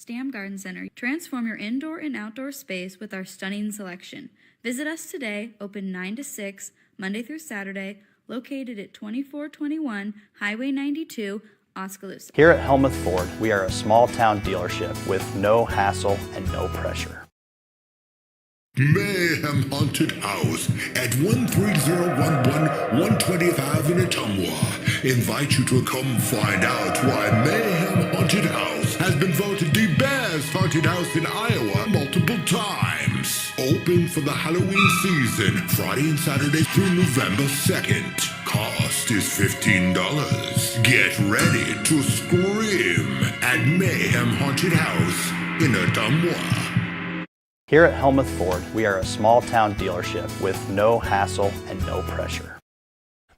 Stam Garden Center. Transform your indoor and outdoor space with our stunning selection. Visit us today, open 9 to 6, Monday through Saturday, located at 2421 Highway 92, Oskaloosa. Here at Helmuth Ford, we are a small town dealership with no hassle and no pressure. Mayhem Haunted House at 13011 120th Avenue, Ottumwa invite you to come find out why Mayhem Haunted House has been voted the best haunted house in Iowa multiple times. Open for the Halloween season, Friday and Saturday through November 2nd. Cost is $15. Get ready to scream at Mayhem Haunted House in Ottumwa. Here at Helmuth Ford, we are a small town dealership with no hassle and no pressure.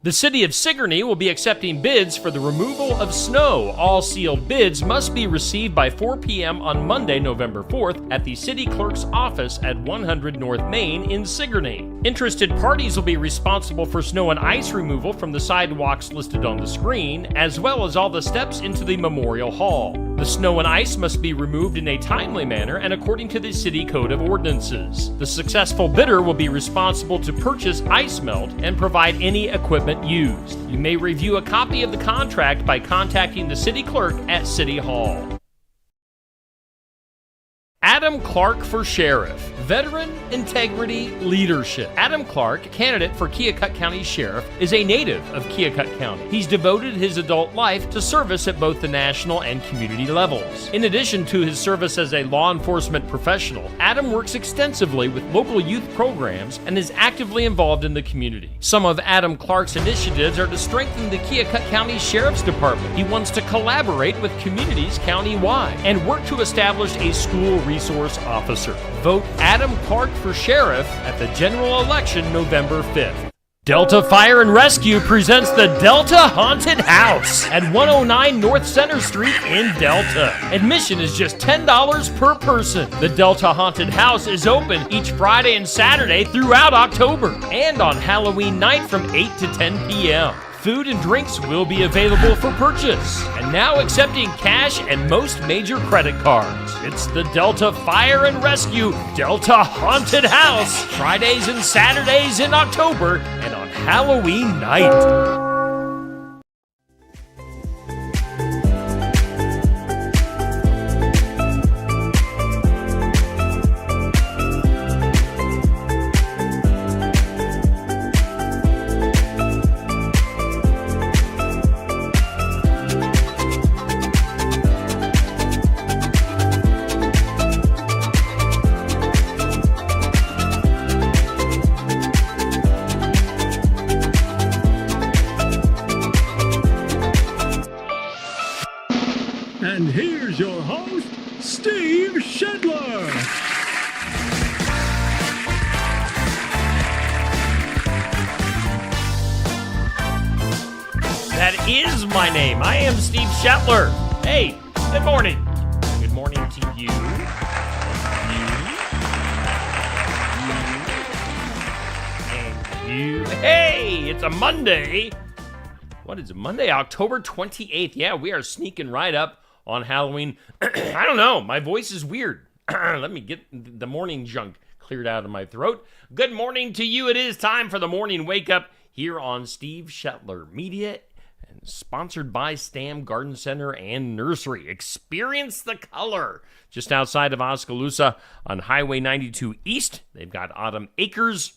The City of Sigourney will be accepting bids for the removal of snow. All sealed bids must be received by 4 p.m. on Monday, November 4th at the City Clerk's office at 100 North Main in Sigourney. Interested parties will be responsible for snow and ice removal from the sidewalks listed on the screen, as well as all the steps into the Memorial Hall. The snow and ice must be removed in a timely manner and according to the City Code of Ordinances. The successful bidder will be responsible to purchase ice melt and provide any equipment used. You may review a copy of the contract by contacting the City Clerk at City Hall. Adam Clark for Sheriff. Veteran Integrity Leadership. Adam Clark, candidate for Keokuk County Sheriff, is a native of Keokuk County. He's devoted his adult life to service at both the national and community levels. In addition to his service as a law enforcement professional, Adam works extensively with local youth programs and is actively involved in the community. Some of Adam Clark's initiatives are to strengthen the Keokuk County Sheriff's Department. He wants to collaborate with communities countywide and work to establish a school resource officer. Vote Adam Clark for Sheriff at the general election November 5th. Delta Fire and Rescue presents the Delta Haunted House at 109 North Center Street in Delta. Admission is just $10 per person. The Delta Haunted House is open each Friday and Saturday throughout October and on Halloween night from 8 to 10 p.m. Food and drinks will be available for purchase, and now accepting cash and most major credit cards. It's the Delta Fire and Rescue Delta Haunted House, Fridays and Saturdays in October and on Halloween night. And here's your host, Steve Shedler. That is my name. I am Steve Shetler. Hey, good morning. Good morning to you. You. Hey, it's a Monday. What is it? Monday, October 28th. Yeah, we are sneaking right up on Halloween. I don't know. My voice is weird. Let me get the morning junk cleared out of my throat. Good morning to you. It is time for the morning wake up here on Steve Shetler Media, and sponsored by Stam Garden Center and Nursery. Experience the color. Just outside of Oskaloosa on Highway 92 East, they've got Autumn Acres.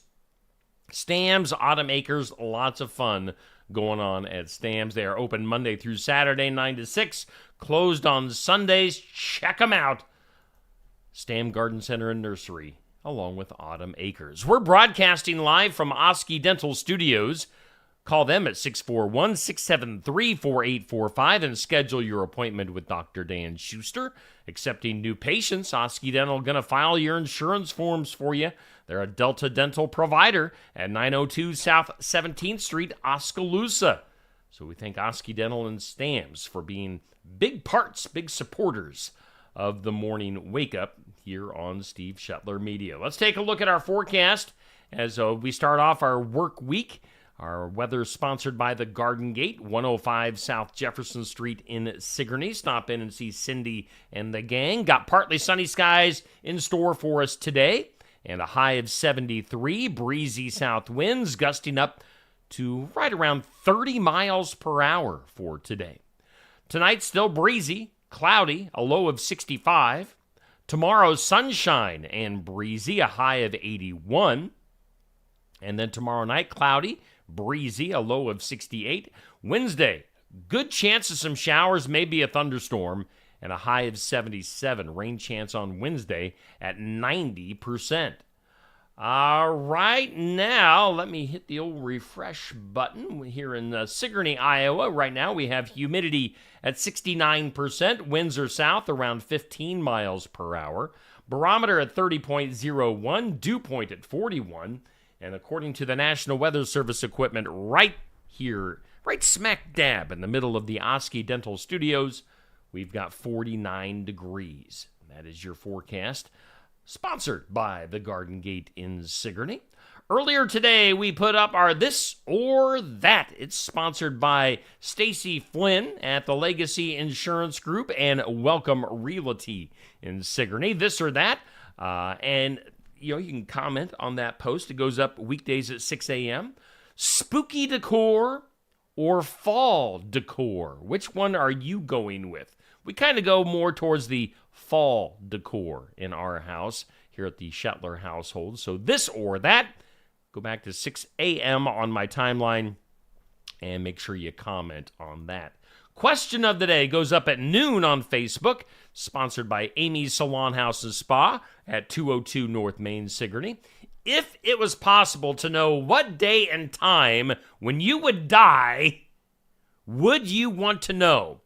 Stam's Autumn Acres, lots of fun going on at Stam's. They are open Monday through Saturday, 9 to 6, closed on Sundays. Check them out. Stam Garden Center and Nursery, along with Autumn Acres. We're broadcasting live from Oski Dental Studios. Call them at 641-673-4845 and schedule your appointment with Dr. Dan Schuster. Accepting new patients, Oski Dental going to file your insurance forms for you. They're a Delta Dental provider at 902 South 17th Street, Oskaloosa. So we thank Oski Dental and Stams for being big parts, big supporters of the morning wake-up here on Steve Shetler Media. Let's take a look at our forecast as we start off our work week. Our weather is sponsored by the Garden Gate, 105 South Jefferson Street in Sigourney. Stop in and see Cindy and the gang. Got partly sunny skies in store for us today, and a high of 73. Breezy south winds gusting up to right around 30 miles per hour for today. Tonight, still breezy, cloudy, a low of 65. Tomorrow, sunshine and breezy, a high of 81. And then tomorrow night, cloudy, breezy, a low of 68. Wednesday, good chance of some showers, maybe a thunderstorm, and a high of 77. Rain chance on Wednesday at 90%. Right now, let me hit the old refresh button. Here in Sigourney, Iowa, right now we have humidity at 69%. Winds are south around 15 miles per hour. Barometer at 30.01. Dew point at 41. And according to the National Weather Service equipment right here, right smack dab in the middle of the Oski Dental Studios, we've got 49 degrees. That is your forecast. Sponsored by the Garden Gate in Sigourney. Earlier today, we put up our This or That. It's sponsored by Stacy Flynn at the Legacy Insurance Group and Welcome Realty in Sigourney. This or That. And you can comment on that post. It goes up weekdays at 6 a.m. Spooky decor or fall decor? Which one are you going with? We kind of go more towards the fall decor in our house here at the Shetler household. So this or that, go back to 6 a.m. on my timeline and make sure you comment on that. Question of the day goes up at noon on Facebook, sponsored by Amy's Salon House and Spa at 202 North Main, Sigourney. If it was possible to know what day and time when you would die, would you want to know?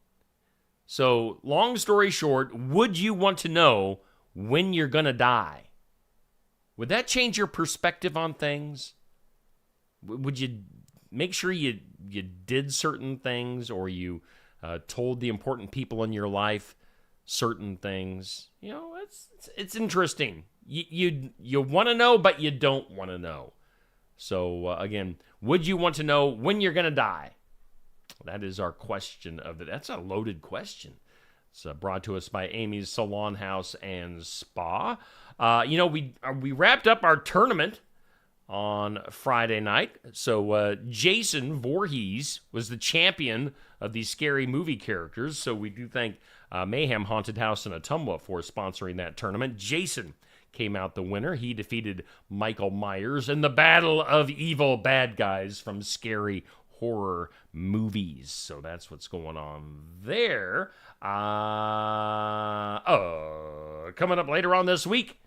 So, long story short, would you want to know when you're going to die? Would that change your perspective on things? Would you make sure you did certain things, or you told the important people in your life certain things? It's interesting. You want to know, but you don't want to know. So, again, would you want to know when you're going to die? That is our question of the day. That's a loaded question. It's brought to us by Amy's Salon House and Spa. We wrapped up our tournament on Friday night. So Jason Voorhees was the champion of these scary movie characters. So we do thank Mayhem Haunted House in Ottumwa for sponsoring that tournament. Jason came out the winner. He defeated Michael Myers in the battle of evil bad guys from scary horror movies. So that's what's going on there. Coming up later on this week,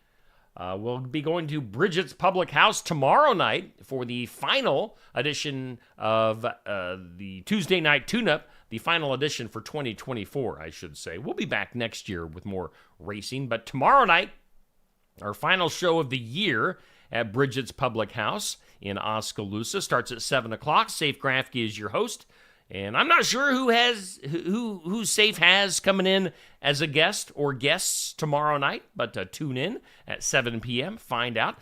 we'll be going to Bridget's Public House tomorrow night for the final edition of the Tuesday Night Tune-Up, the final edition for 2024, I should say. We'll be back next year with more racing, but tomorrow night, our final show of the year at Bridget's Public House in Oskaloosa starts at 7 o'clock. Safe Grafke is your host, and I'm not sure who Safe has coming in as a guest or guests tomorrow night, but tune in at 7 p.m. Find out.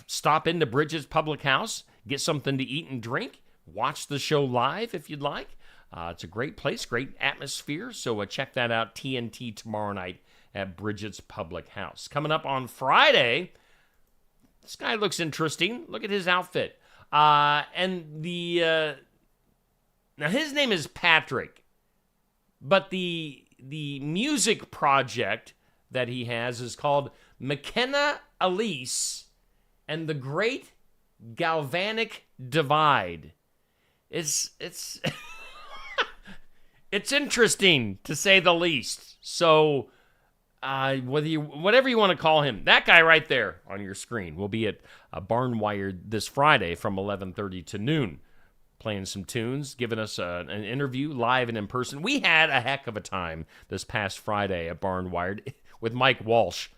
Stop into Bridget's Public House, get something to eat and drink, watch the show live if you'd like. It's a great place, great atmosphere, so check that out. TNT tomorrow night at Bridget's Public House. Coming up on Friday, this guy looks interesting. Look at his outfit. Now his name is Patrick, but the music project that he has is called McKenna Elise and the Great Galvanic Divide. It's it's interesting to say the least. So whatever you want to call him, that guy right there on your screen will be at Barnwired this Friday from 11:30 to noon, playing some tunes, giving us an interview live and in person. We had a heck of a time this past Friday at Barnwired with Mike Walsh.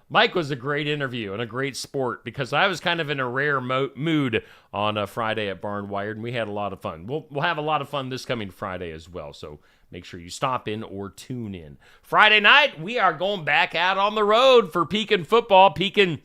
Mike was a great interview and a great sport because I was kind of in a rare mood on a Friday at Barnwired, and we had a lot of fun. We'll have a lot of fun this coming Friday as well, so make sure you stop in or tune in. Friday night, we are going back out on the road for Pekin football. Pekin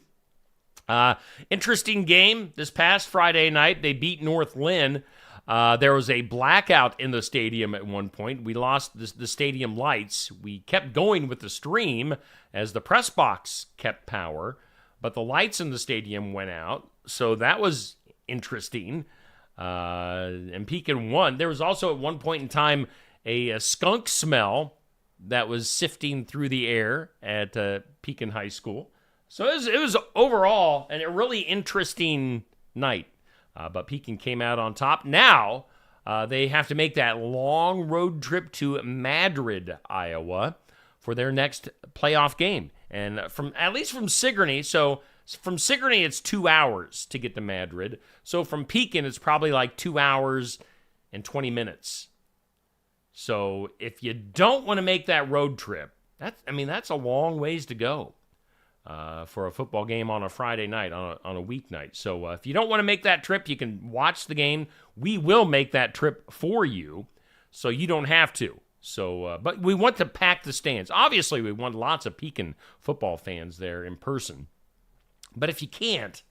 Interesting game this past Friday night. They beat North Lynn. There was a blackout in the stadium at one point. We lost the stadium lights. We kept going with the stream as the press box kept power, but the lights in the stadium went out. So that was interesting. And Pekin won. There was also at one point in time a skunk smell that was sifting through the air at Pekin High School. So it was overall a really interesting night. But Pekin came out on top. Now they have to make that long road trip to Madrid, Iowa, for their next playoff game. And at least from Sigourney, so from Sigourney it's 2 hours to get to Madrid. So from Pekin it's probably like 2 hours and 20 minutes. So if you don't want to make that road trip, that's a long ways to go. For a football game on a Friday night, on a weeknight. So if you don't want to make that trip, you can watch the game. We will make that trip for you, so you don't have to. So, but we want to pack the stands. Obviously, we want lots of Pekin football fans there in person. But if you can't,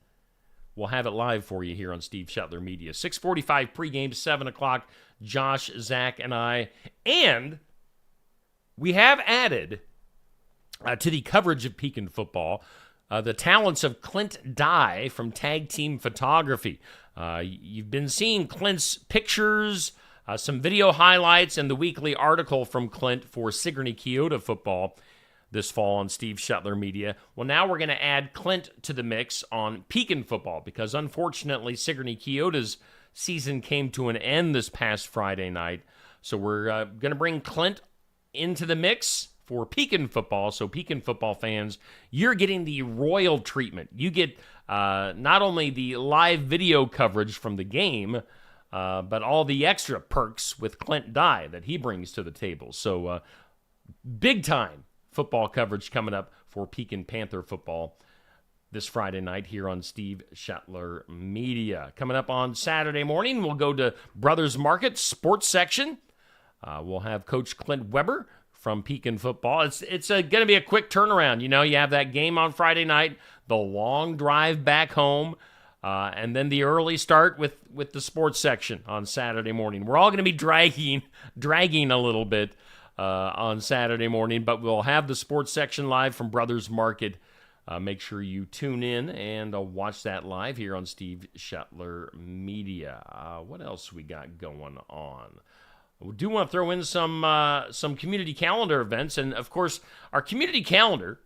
we'll have it live for you here on Steve Shetler Media. 6:45 pregame, 7 o'clock, Josh, Zach, and I. And we have added to the coverage of Pekin football, the talents of Clint Dye from Tag Team Photography. You've been seeing Clint's pictures, some video highlights, and the weekly article from Clint for Sigourney Keota football this fall on Steve Shetler Media. Well, now we're going to add Clint to the mix on Pekin football because, unfortunately, Sigourney Keota's season came to an end this past Friday night. So we're going to bring Clint into the mix for Pekin football. So Pekin football fans, you're getting the royal treatment. You get not only the live video coverage from the game, but all the extra perks with Clint Dye that he brings to the table. So big time football coverage coming up for Pekin Panther football this Friday night here on Steve Shetler Media. Coming up on Saturday morning, we'll go to Brothers Market Sports Section. We'll have Coach Clint Weber from Pekin football. It's going to be a quick turnaround. You have that game on Friday night, the long drive back home, and then the early start with the sports section on Saturday morning. We're all going to be dragging a little bit on Saturday morning, but we'll have the sports section live from Brothers Market. Make sure you tune in and watch that live here on Steve Shetler Media. What else we got going on? We do want to throw in some community calendar events, and of course, our community calendar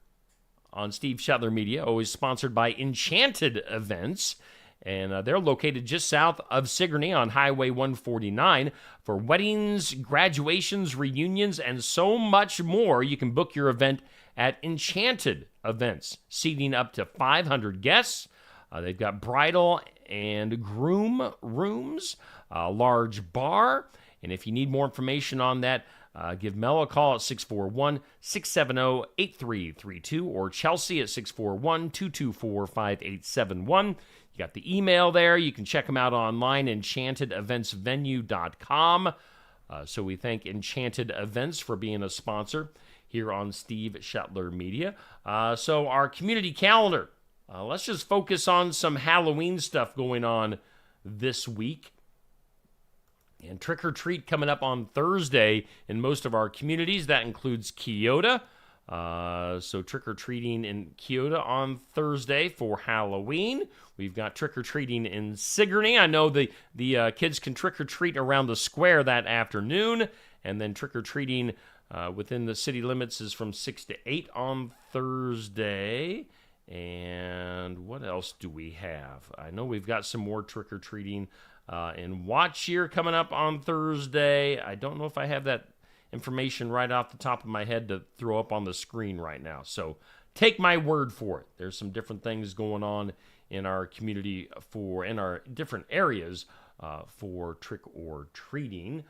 on Steve Shetler Media, always sponsored by Enchanted Events, and they're located just south of Sigourney on Highway 149 for weddings, graduations, reunions, and so much more. You can book your event at Enchanted Events, seating up to 500 guests. They've got bridal and groom rooms, a large bar. And if you need more information on that, give Mel a call at 641-670-8332 or Chelsea at 641-224-5871. You got the email there. You can check them out online, enchantedeventsvenue.com. So we thank Enchanted Events for being a sponsor here on Steve Shetler Media. So our community calendar, let's just focus on some Halloween stuff going on this week. And Trick or Treat coming up on Thursday in most of our communities. That includes Keota. So Trick or Treating in Keota on Thursday for Halloween. We've got Trick or Treating in Sigourney. I know the kids can trick or treat around the square that afternoon. And then Trick or Treating within the city limits is from 6 to 8 on Thursday. And what else do we have? I know we've got some more Trick or Treating in Watch here coming up on Thursday. I don't know if I have that information right off the top of my head to throw up on the screen right now. So take my word for it. There's some different things going on in our community in our different areas for trick or treating.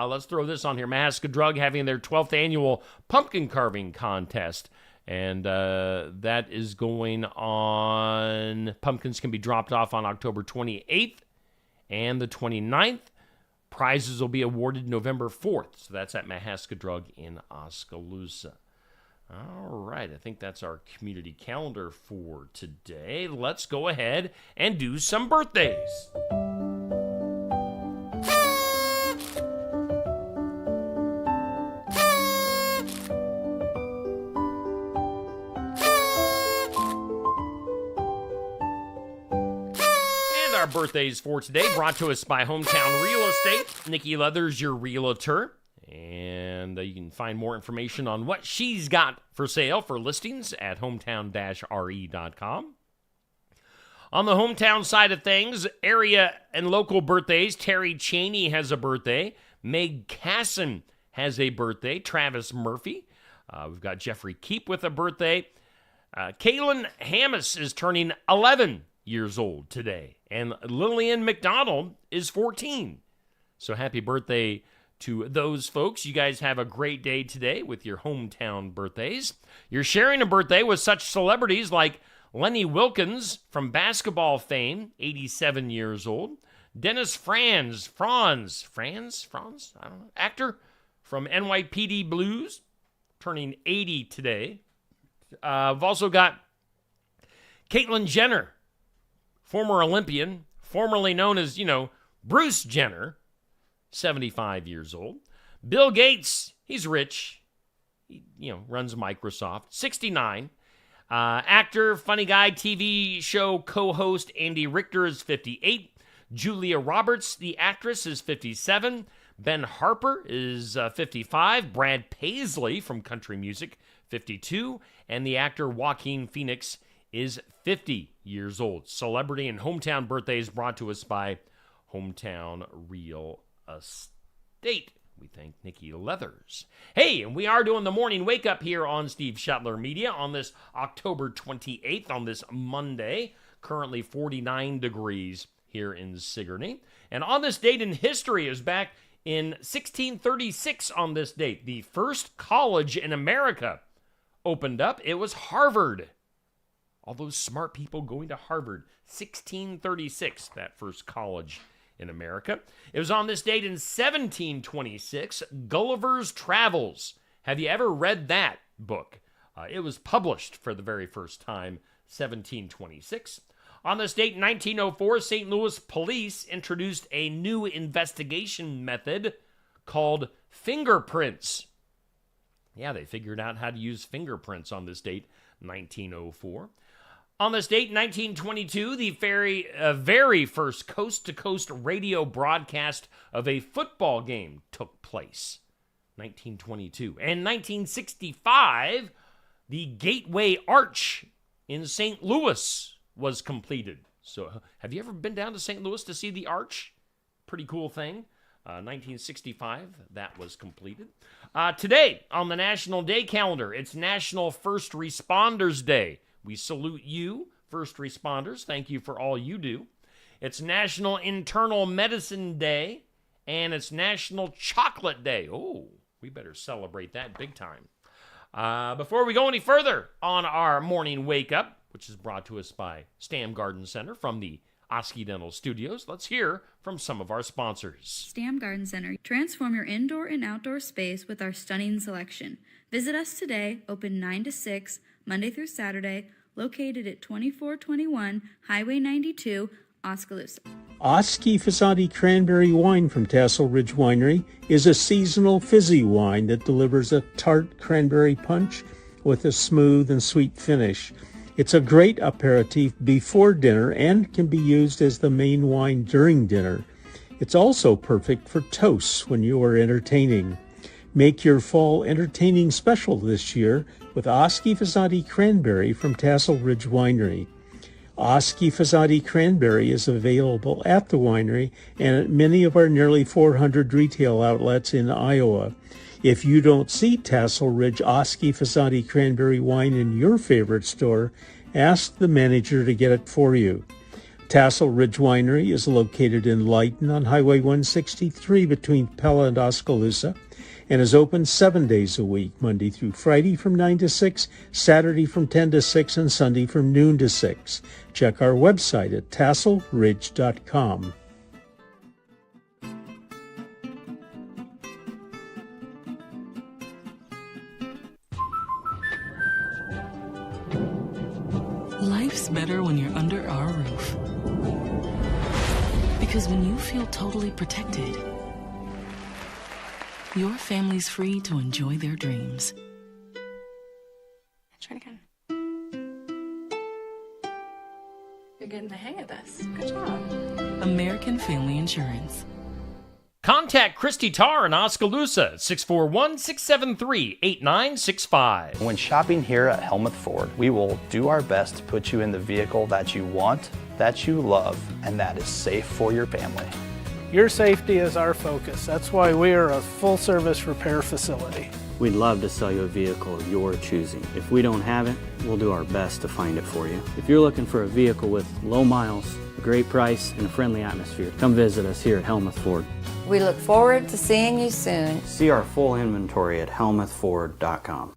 Let's throw this on here. Mahaska having their 12th annual pumpkin carving contest. And that is going on. Pumpkins can be dropped off on October 28th and the 29th. Prizes will be awarded November 4th. So that's at Mahaska Drug in Oskaloosa. All right, I think that's our community calendar for today. Let's go ahead and do some birthdays. Our birthdays for today brought to us by Hometown Real Estate. Nikki Leathers, your realtor. And you can find more information on what she's got for sale for listings at hometown-re.com. On the hometown side of things, area and local birthdays. Terry Cheney has a birthday. Meg Casson has a birthday. Travis Murphy. We've got Jeffrey Keep with a birthday. Kaylin Hammis is turning 11 years old today. And Lillian McDonald is 14. So happy birthday to those folks. You guys have a great day today with your hometown birthdays. You're sharing a birthday with such celebrities like Lenny Wilkins from basketball fame, 87 years old. Dennis Franz, I don't know, actor from NYPD Blues, turning 80 today. I've also got Caitlyn Jenner, former Olympian, formerly known as, Bruce Jenner, 75 years old. Bill Gates, he's rich. He, runs Microsoft, 69. Actor, funny guy, TV show co-host Andy Richter is 58. Julia Roberts, the actress, is 57. Ben Harper is 55. Brad Paisley from country music, 52. And the actor Joaquin Phoenix is 50 years old. Celebrity and hometown birthdays brought to us by Hometown Real Estate. We thank Nikki Leathers. Hey, and we are doing the morning wake up here on Steve Shetler Media on this October 28th, on this Monday. Currently 49 degrees here in Sigourney. And on this date in history is back in 1636 on this date. The first college in America opened up. It was Harvard. All those smart people going to Harvard. 1636, that first college in America. It was on this date in 1726, Gulliver's Travels. Have you ever read that book? It was published for the very first time, 1726. On this date in 1904, St. Louis police introduced a new investigation method called fingerprints. Yeah, they figured out how to use fingerprints on this date, 1904. On this date, 1922, the very first coast-to-coast radio broadcast of a football game took place. 1922. And 1965, the Gateway Arch in St. Louis was completed. So, have you ever been down to St. Louis to see the Arch? Pretty cool thing. 1965, that was completed. Today, on the National Day calendar, it's National First Responders Day. We salute you, first responders. Thank you for all you do. It's National Internal Medicine Day, and it's National Chocolate Day. Oh, we better celebrate that big time. Before we go any further on our morning wake up, which is brought to us by Stam Garden Center from the Oski Dental Studios, let's hear from some of our sponsors. Stam Garden Center. Transform your indoor and outdoor space with our stunning selection. Visit us today, open 9 to 6, Monday through Saturday, located at 2421 Highway 92, Oskaloosa. Oski Fasati Cranberry Wine from Tassel Ridge Winery is a seasonal fizzy wine that delivers a tart cranberry punch with a smooth and sweet finish. It's a great aperitif before dinner and can be used as the main wine during dinner. It's also perfect for toasts when you are entertaining. Make your fall entertaining special this year with Oski Fasati Cranberry from Tassel Ridge Winery. Oski Fasati Cranberry is available at the winery and at many of our nearly 400 retail outlets in Iowa. If you don't see Tassel Ridge Oski Fasati Cranberry wine in your favorite store, ask the manager to get it for you. Tassel Ridge Winery is located in Lighton on Highway 163 between Pella and Oskaloosa, and is open 7 days a week, Monday through Friday from 9 to 6, Saturday from 10 to 6, and Sunday from noon to 6. Check our website at tasselridge.com. Life's better when you're under our roof. Because when you feel totally protected, your family's free to enjoy their dreams. Try it again. You're getting the hang of this. Good job. American Family Insurance. Contact Christy Tarr in Oskaloosa at 641-673-8965. When shopping here at Helmuth Ford, we will do our best to put you in the vehicle that you want, that you love, and that is safe for your family. Your safety is our focus. That's why we are a full-service repair facility. We'd love to sell you a vehicle of your choosing. If we don't have it, we'll do our best to find it for you. If you're looking for a vehicle with low miles, a great price, and a friendly atmosphere, come visit us here at Helmuth Ford. We look forward to seeing you soon. See our full inventory at helmuthford.com.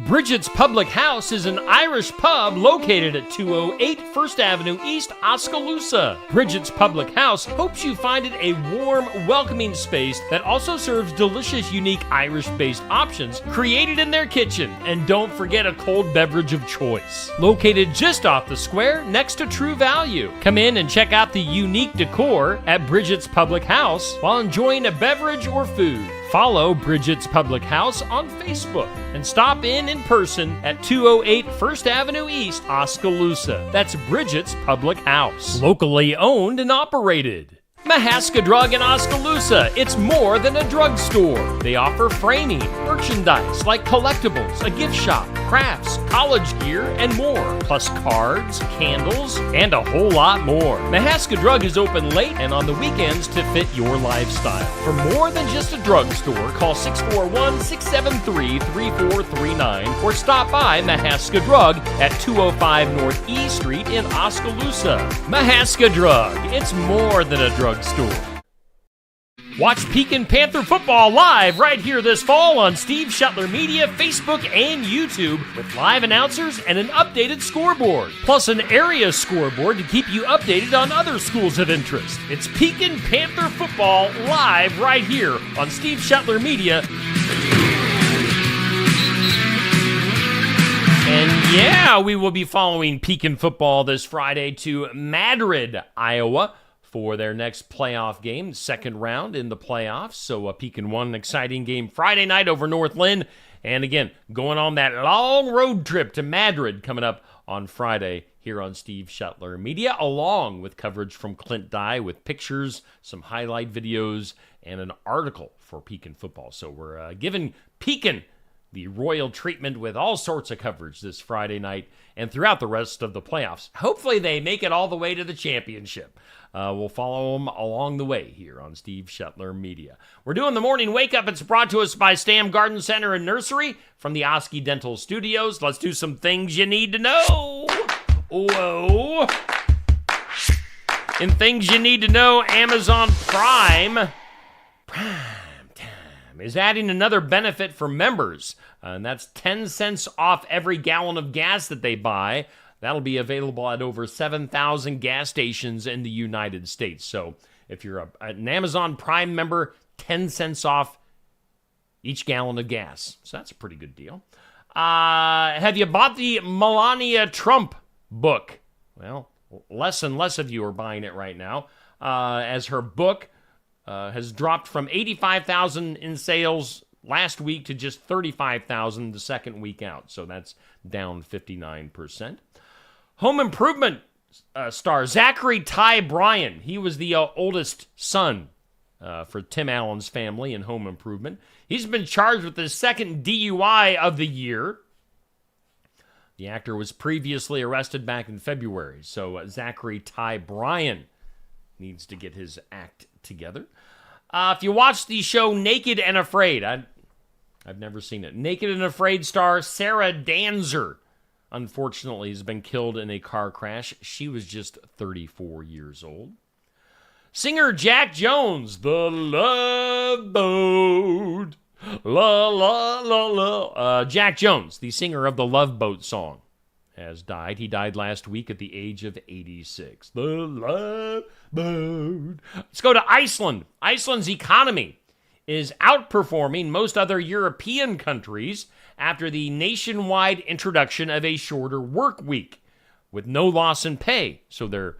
Bridget's Public House is an Irish pub located at 208 First Avenue East, Oskaloosa. Bridget's Public House hopes you find it a warm, welcoming space that also serves delicious, unique Irish-based options created in their kitchen. And don't forget a cold beverage of choice. Located just off the square next to True Value. Come in and check out the unique decor at Bridget's Public House while enjoying a beverage or food. Follow Bridget's Public House on Facebook and stop in person at 208 First Avenue East, Oskaloosa. That's Bridget's Public House. Locally owned and operated. Mahaska Drug in Oskaloosa. It's more than a drugstore. They offer framing, merchandise like collectibles, a gift shop, crafts, college gear, and more. Plus cards, candles, and a whole lot more. Mahaska Drug is open late and on the weekends to fit your lifestyle. For more than just a drugstore, call 641-673-3439 or stop by Mahaska Drug at 205 North E Street in Oskaloosa. Mahaska Drug. It's more than a drugstore. Watch Pekin Panther football live right here this fall on Steve Shuttler Media, Facebook, and YouTube with live announcers and an updated scoreboard. Plus an area scoreboard to keep you updated on other schools of interest. It's Pekin Panther football live right here on Steve Shuttler Media. And yeah, we will be following Pekin football this Friday to Madrid, Iowa, for their next playoff game, second round in the playoffs. So Pekin won an exciting game Friday night over North Lynn. And again, going on that long road trip to Madrid coming up on Friday here on Steve Shuttler Media, along with coverage from Clint Dye with pictures, some highlight videos, and an article for Pekin football. So we're giving Pekin the royal treatment with all sorts of coverage this Friday night and throughout the rest of the playoffs. Hopefully they make it all the way to the championship. We'll follow them along the way here on Steve Shuttler Media. We're doing the morning wake up. It's brought to us by Stam Garden Center and Nursery from the Oski Dental Studios. Let's do some things you need to know. Whoa. In things you need to know, Amazon Prime Time is adding another benefit for members, and that's 10 cents off every gallon of gas that they buy. That'll be available at over 7,000 gas stations in the United States. So if you're an Amazon Prime member, 10 cents off each gallon of gas. So that's a pretty good deal. Have you bought the Melania Trump book? Well, less and less of you are buying it right now, as her book has dropped from 85,000 in sales last week to just 35,000 the second week out. So that's down 59%. Home Improvement star Zachary Ty Bryan. He was the oldest son for Tim Allen's family in Home Improvement. He's been charged with his second DUI of the year. The actor was previously arrested back in February. So Zachary Ty Bryan needs to get his act together. If you watch the show Naked and Afraid, I've never seen it. Naked and Afraid star Sarah Danzer, unfortunately, has been killed in a car crash. She was just 34 years old. Singer Jack Jones, The Love Boat. La, la, la, la. Jack Jones, the singer of the Love Boat song, has died. He died last week at the age of 86. The Love Boat. Let's go to Iceland. Iceland's economy is outperforming most other European countries after the nationwide introduction of a shorter work week. with no loss in pay. So they're,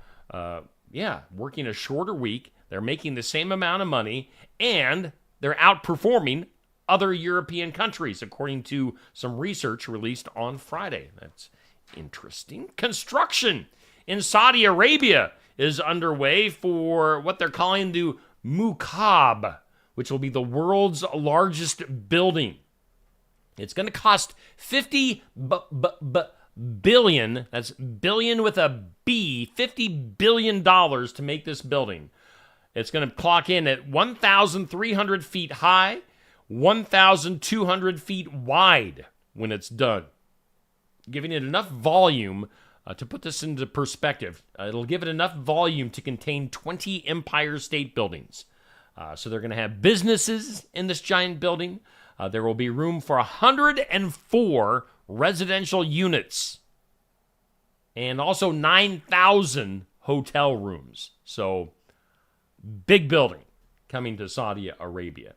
working a shorter week. They're making the same amount of money, and they're outperforming other European countries, according to some research released on Friday. That's interesting. Construction in Saudi Arabia is underway for what they're calling the Muqab, which will be the world's largest building. It's going to cost $50 billion, that's billion with a B, $50 billion to make this building. It's going to clock in at 1,300 feet high, 1,200 feet wide when it's done, giving it enough volume to put this into perspective. It'll give it enough volume to contain 20 Empire State Buildings. So they're going to have businesses in this giant building. There will be room for 104 residential units and also 9,000 hotel rooms. So, big building coming to Saudi Arabia.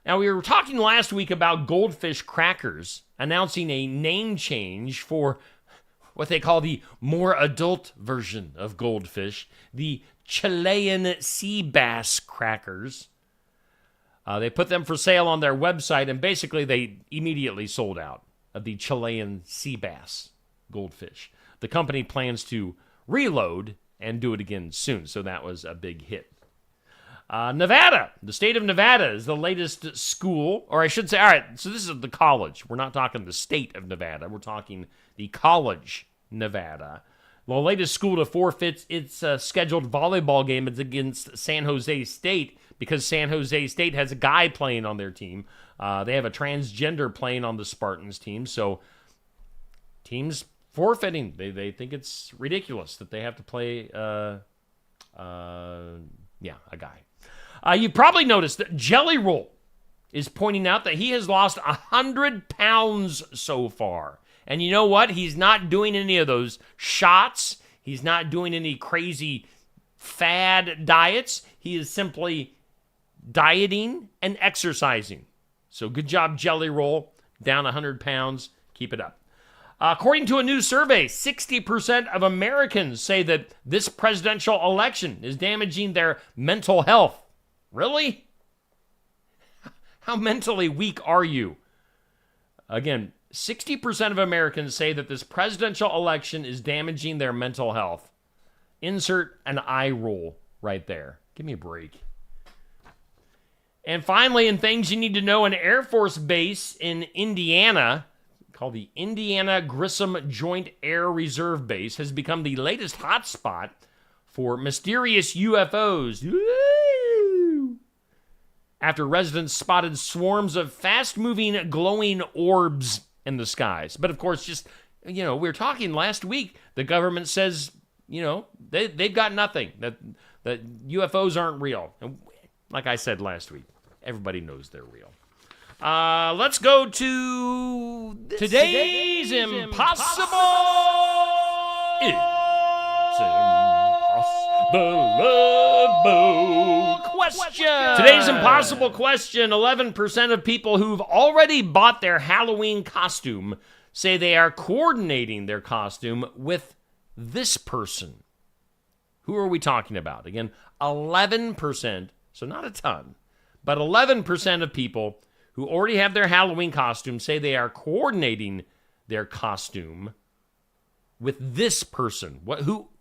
Now, we were talking last week about Goldfish Crackers announcing a name change for what they call the more adult version of Goldfish, the Chilean sea bass crackers. They put them for sale on their website, and basically they immediately sold out of the Chilean sea bass goldfish. The company plans to reload and do it again soon, so that was a big hit. Nevada, the state of Nevada is the latest school, or I should say, all right, so this is the college. We're not talking the state of Nevada. We're talking the college, Nevada. The latest school to forfeit its scheduled volleyball game is against San Jose State because San Jose State has a guy playing on their team. They have a transgender playing on the Spartans team, so teams forfeiting. They think it's ridiculous that they have to play, a guy. You probably noticed that Jelly Roll is pointing out that he has lost 100 pounds so far. And you know what? He's not doing any of those shots. He's not doing any crazy fad diets. He is simply dieting and exercising. So good job, Jelly Roll. Down 100 pounds. Keep it up. According to a new survey, 60% of Americans say that this presidential election is damaging their mental health. Really? How mentally weak are you? Again, 60% of Americans say that this presidential election is damaging their mental health. Insert an eye roll right there. Give me a break. And finally, in things you need to know, an Air Force base in Indiana called the Indiana Grissom Joint Air Reserve Base has become the latest hotspot for mysterious UFOs. Woo! After residents spotted swarms of fast-moving glowing orbs in the skies. But of course, just, we were talking last week, the government says, they've got nothing, that UFOs aren't real. And like I said last week, everybody knows they're real. Let's go to today's Impossible. It's impossible question. Today's impossible question. 11% of people who've already bought their Halloween costume say they are coordinating their costume with this person. Who are we talking about? Again, 11%, so not a ton, but 11% of people who already have their Halloween costume say they are coordinating their costume with this person.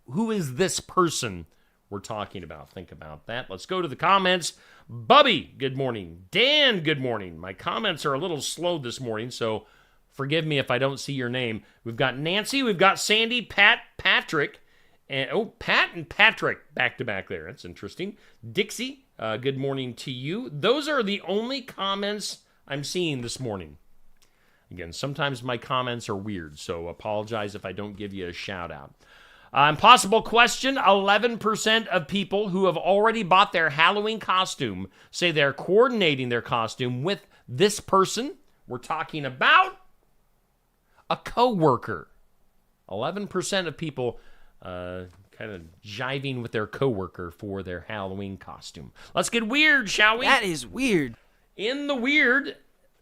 Who is this person we're talking about? Think about that. Let's go to the comments. Bubby, good morning. Dan, good morning. My comments are a little slow this morning, so forgive me if I don't see your name. We've got Nancy, we've got Sandy, Pat, Patrick, and Pat and Patrick back to back there. That's interesting. Dixie, good morning to you. Those are the only comments I'm seeing this morning. Again, sometimes my comments are weird, so apologize if I don't give you a shout out. Impossible question. 11% of people who have already bought their Halloween costume say they're coordinating their costume with this person. We're talking about a coworker. 11% of people kind of jiving with their coworker for their Halloween costume. Let's get weird, shall we? That is weird. In the weird,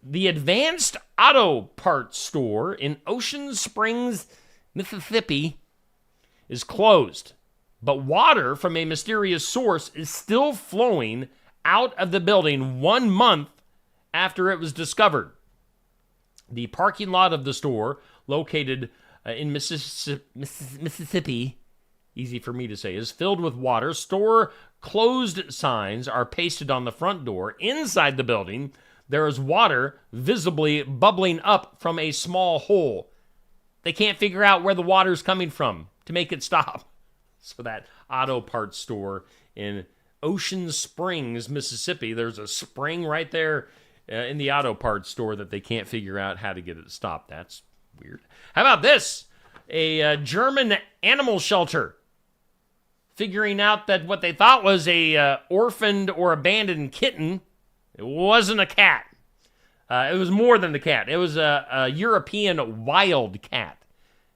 the Advanced Auto Parts Store in Ocean Springs, Mississippi, is closed, but water from a mysterious source is still flowing out of the building 1 month after it was discovered. The parking lot of the store, located in Mississippi, easy for me to say, is filled with water. Store closed signs are pasted on the front door. Inside the building, there is water visibly bubbling up from a small hole. They can't figure out where the water's coming from to make it stop. So that auto parts store in Ocean Springs, Mississippi, there's a spring right there in the auto parts store that they can't figure out how to get it to stop. That's weird. How about this? A German animal shelter figuring out that what they thought was a orphaned or abandoned kitten, it wasn't a cat. It was more than the cat. It was a European wild cat,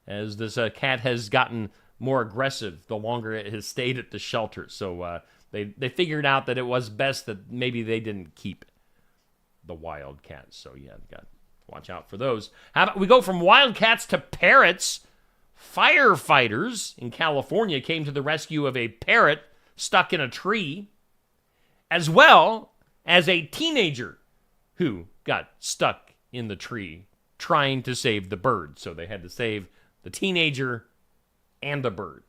as this cat has gotten more aggressive the longer it has stayed at the shelter. So they figured out that it was best that maybe they didn't keep the wild cats. So yeah, got to watch out for those. How about we go from wild cats to parrots? Firefighters in California came to the rescue of a parrot stuck in a tree, as well as a teenager who got stuck in the tree trying to save the bird. So they had to save the teenager and the bird.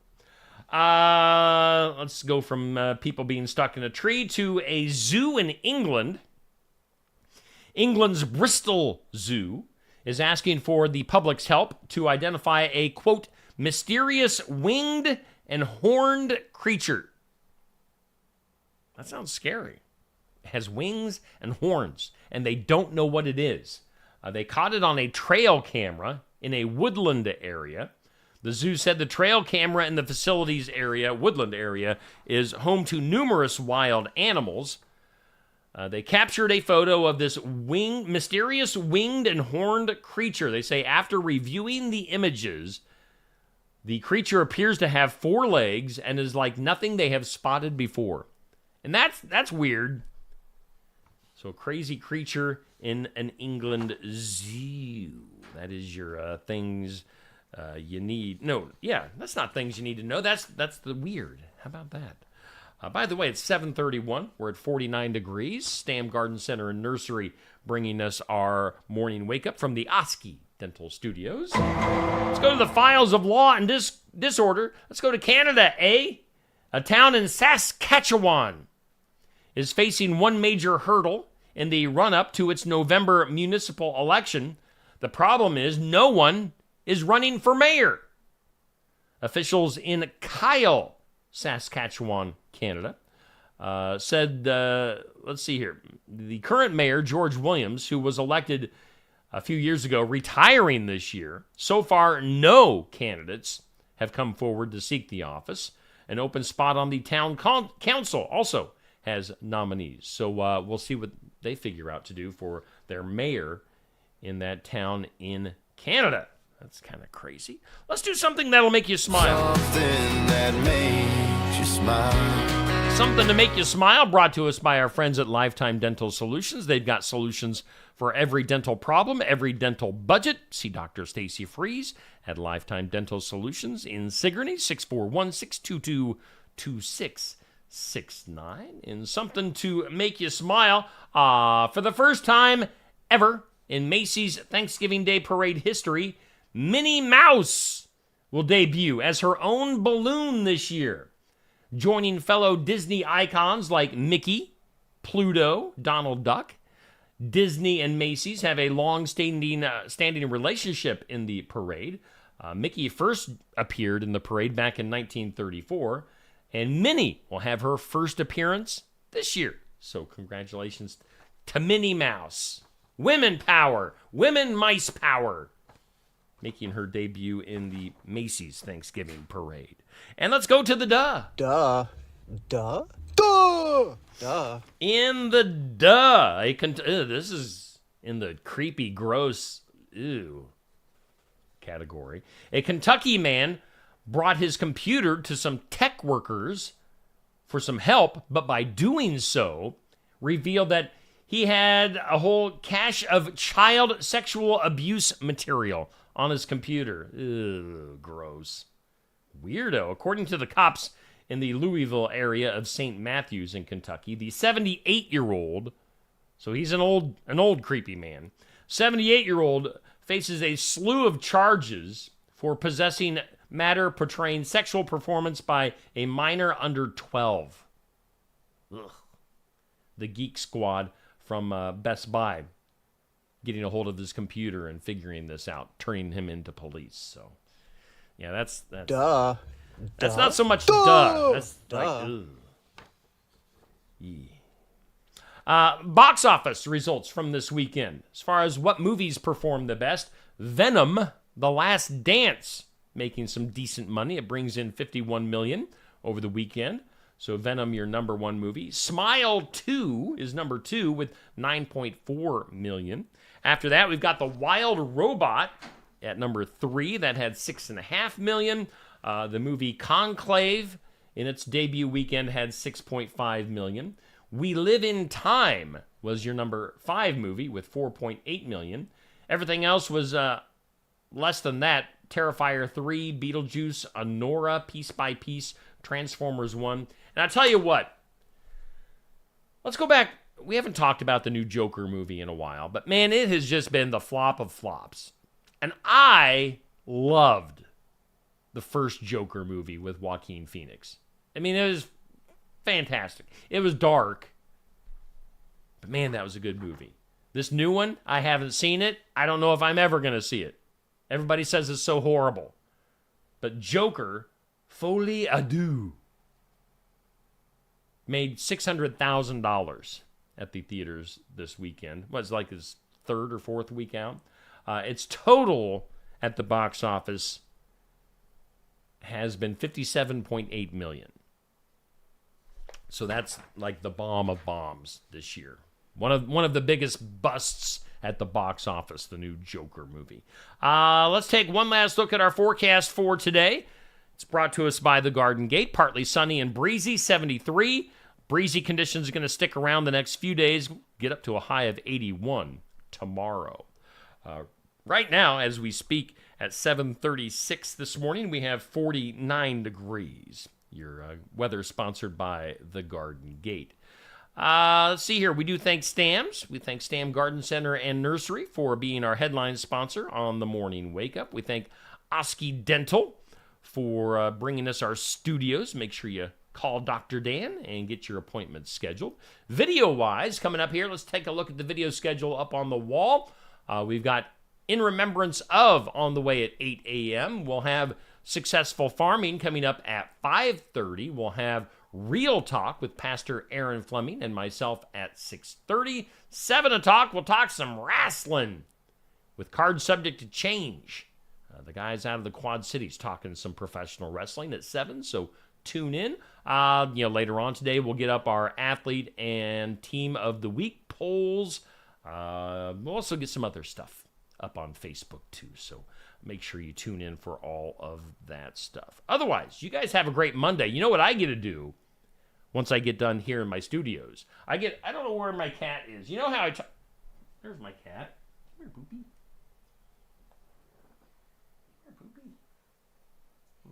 Let's go from people being stuck in a tree to a zoo in England. England's Bristol Zoo is asking for the public's help to identify a, quote, mysterious winged and horned creature. That sounds scary. It has wings and horns, and they don't know what it is. They caught it on a trail camera in a woodland area. The zoo said the trail camera in the facility's area, woodland area, is home to numerous wild animals. They captured a photo of this mysterious winged and horned creature. They say after reviewing the images, the creature appears to have 4 legs and is like nothing they have spotted before. And that's weird. So a crazy creature in an England zoo. That is your things you need. No, yeah, that's not things you need to know. That's the weird. How about that? By the way, it's 7:31. We're at 49 degrees. Stam Garden Center and Nursery bringing us our morning wake-up from the Oski Dental Studios. Let's go to the files of law and disorder. Let's go to Canada, eh? A town in Saskatchewan is facing one major hurdle in the run-up to its November municipal election. The problem is no one is running for mayor. Officials in Kyle, Saskatchewan, Canada, said, let's see here, the current mayor, George Williams, who was elected a few years ago, retiring this year. So far, no candidates have come forward to seek the office. An open spot on the town council also has nominees. So we'll see what they figure out to do for their mayor in that town in Canada. That's kind of crazy. Let's do something that'll make you smile. Something that makes you smile. Something to make you smile, brought to us by our friends at Lifetime Dental Solutions. They've got solutions for every dental problem, every dental budget. See Dr. Stacy Freeze at Lifetime Dental Solutions in Sigourney, 641-622-2669. And something to make you smile. For the first time ever in Macy's Thanksgiving Day Parade history, Minnie Mouse will debut as her own balloon this year, joining fellow Disney icons like Mickey, Pluto, Donald Duck. Disney and Macy's have a long-standing relationship in the parade. Mickey first appeared in the parade back in 1934, and Minnie will have her first appearance this year. So congratulations to Minnie Mouse. Women power, women mice power, making her debut in the Macy's Thanksgiving Parade. And let's go to the duh. Duh. Duh? Duh! Duh. In the duh. This is in the creepy, gross, category. A Kentucky man brought his computer to some tech workers for some help, but by doing so, revealed that he had a whole cache of child sexual abuse material on his computer. Ew, gross. Weirdo. According to the cops in the Louisville area of St. Matthews in Kentucky, the 78-year-old, so he's an old creepy man, 78-year-old faces a slew of charges for possessing matter portraying sexual performance by a minor under 12. Ugh. The Geek Squad from Best Buy getting a hold of his computer and figuring this out, turning him into police. So, yeah, that's Duh. That's not so much duh. That's like, ugh. Yeah. Box office results from this weekend. As far as what movies performed the best, Venom: The Last Dance, making some decent money. It brings in $51 million over the weekend. So Venom, your number one movie. Smile 2 is number 2 with $9.4 million. After that, we've got The Wild Robot at number 3. That had $6.5 million. The movie Conclave, in its debut weekend, had $6.5 million. We Live in Time was your number 5 movie with $4.8 million. Everything else was less than that. Terrifier 3, Beetlejuice, Anora, Piece by Piece, Transformers 1. And I'll tell you what, let's go back. We haven't talked about the new Joker movie in a while, but man, it has just been the flop of flops. And I loved the first Joker movie with Joaquin Phoenix. I mean, it was fantastic. It was dark, but man, that was a good movie. This new one, I haven't seen it. I don't know if I'm ever going to see it. Everybody says it's so horrible. But Joker, Folie à Deux, made $600,000 at the theaters this weekend. It was like his third or fourth week out. Its total at the box office has been $57.8 million. So that's like the bomb of bombs this year. One of the biggest busts at the box office, the new Joker movie. Let's take one last look at our forecast for today. It's brought to us by the Garden Gate. Partly sunny and breezy, 73. Breezy conditions are going to stick around the next few days. Get up to a high of 81 tomorrow. Right now, as we speak, at 7:36 this morning, we have 49 degrees. Your weather sponsored by the Garden Gate. Let's see here. We do thank Stams. We thank Stam Garden Center and Nursery for being our headline sponsor on the Morning Wake Up. We thank Oski Dental for bringing us our studios. Make sure you call Dr. Dan and get your appointment scheduled. Video-wise, coming up here, let's take a look at the video schedule up on the wall. We've got In Remembrance Of on the way at 8 a.m. We'll have Successful Farming coming up at 5:30. We'll have Real Talk with Pastor Aaron Fleming and myself at 6:30. 7 o'clock, we'll talk some wrestling with Card Subject to Change. The guys out of the Quad Cities talking some professional wrestling at 7, so tune in. Later on today, we'll get up our Athlete and Team of the Week polls. We'll also get some other stuff up on Facebook too, so make sure you tune in for all of that stuff. Otherwise, you guys have a great Monday. You know what I get to do once I get done here in my studios? I don't know where my cat is. You know how there's my cat. Come here, Poopy. Come here, Poopy.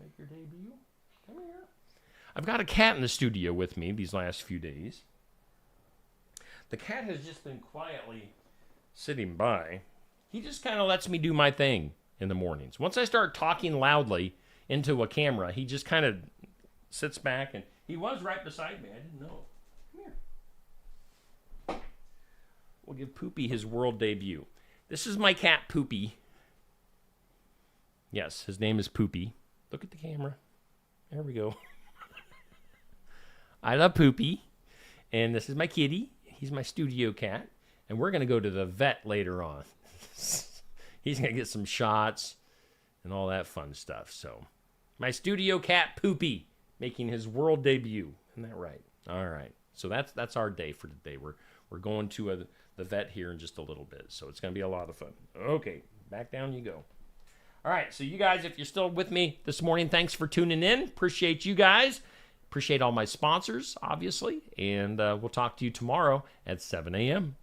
Make your debut. Come here. I've got a cat in the studio with me these last few days. The cat has just been quietly sitting by. He just kind of lets me do my thing in the mornings. Once I start talking loudly into a camera, he just kind of sits back, and he was right beside me. I didn't know. Come here. We'll give Poopy his world debut. This is my cat, Poopy. Yes, his name is Poopy. Look at the camera. There we go. I love Poopy. And this is my kitty. He's my studio cat. And we're going to go to the vet later on. He's going to get some shots and all that fun stuff. So, my studio cat, Poopy, making his world debut. Isn't that right? All right. So, that's our day for today. We're going to the vet here in just a little bit. So, it's going to be a lot of fun. Okay. Back down you go. All right. So, you guys, if you're still with me this morning, thanks for tuning in. Appreciate you guys. Appreciate all my sponsors, obviously. And we'll talk to you tomorrow at 7 a.m.